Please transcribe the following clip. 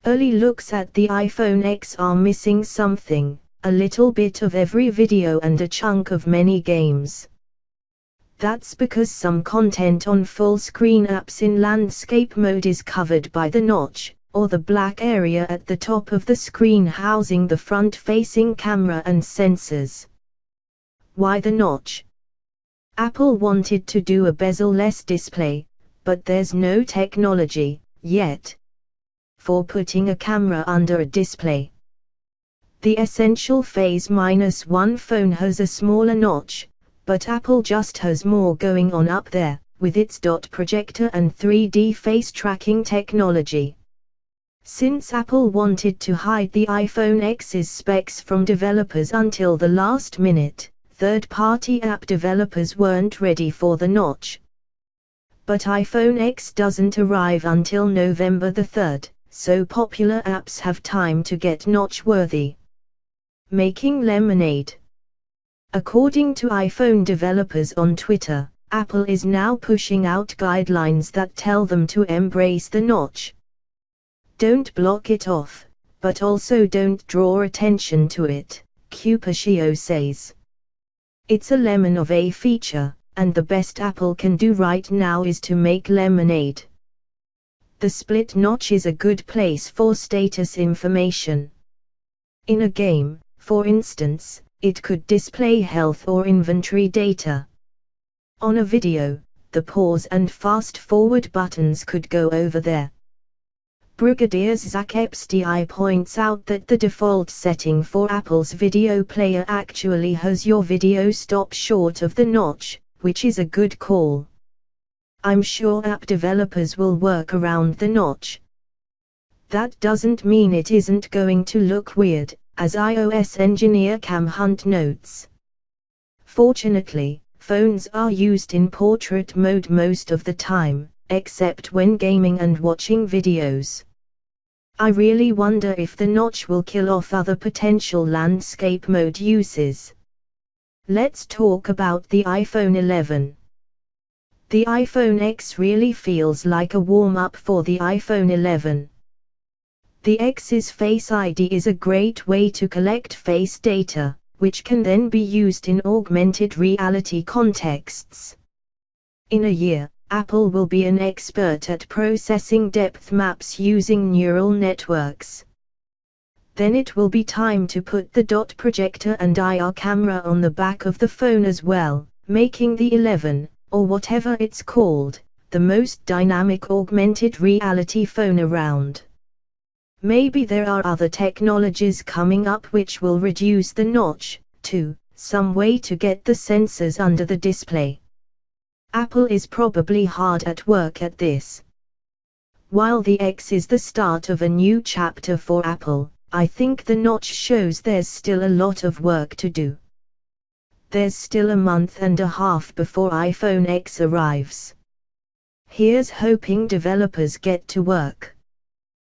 Early looks at the iPhone X are missing something, a little bit of every video and a chunk of many games. That's because some content on full-screen apps in landscape mode is covered by the notch, or the black area at the top of the screen housing the front-facing camera and sensors. Why the notch? Apple wanted to do a bezel-less display, but there's no technology, yet, for putting a camera under a display. The essential Phase -1 phone has a smaller notch, but Apple just has more going on up there, with its dot projector and 3D face tracking technology. Since Apple wanted to hide the iPhone X's specs from developers until the last minute, third-party app developers weren't ready for the notch. But iPhone X doesn't arrive until November the 3rd, so popular apps have time to get notch-worthy. Making lemonade. According to iPhone developers on Twitter, Apple is now pushing out guidelines that tell them to embrace the notch. Don't block it off, but also don't draw attention to it, Cupertino says. It's a lemon of a feature, and the best Apple can do right now is to make lemonade. The split notch is a good place for status information. In a game, for instance, it could display health or inventory data. On a video, the pause and fast-forward buttons could go over there. Brigadier Zach Epstein points out that the default setting for Apple's video player actually has your video stop short of the notch, which is a good call. I'm sure app developers will work around the notch. That doesn't mean it isn't going to look weird, as iOS engineer Cam Hunt notes. Fortunately, phones are used in portrait mode most of the time, except when gaming and watching videos. I really wonder if the notch will kill off other potential landscape mode uses. Let's talk about the iPhone 11. The iPhone X really feels like a warm-up for the iPhone 11. The X's Face ID is a great way to collect face data, which can then be used in augmented reality contexts. In a year, Apple will be an expert at processing depth maps using neural networks. Then it will be time to put the dot projector and IR camera on the back of the phone as well, making the 11, or whatever it's called, the most dynamic augmented reality phone around. Maybe there are other technologies coming up which will reduce the notch, too, some way to get the sensors under the display. Apple is probably hard at work at this. While the X is the start of a new chapter for Apple, I think the notch shows there's still a lot of work to do. There's still a month and a half before iPhone X arrives. Here's hoping developers get to work.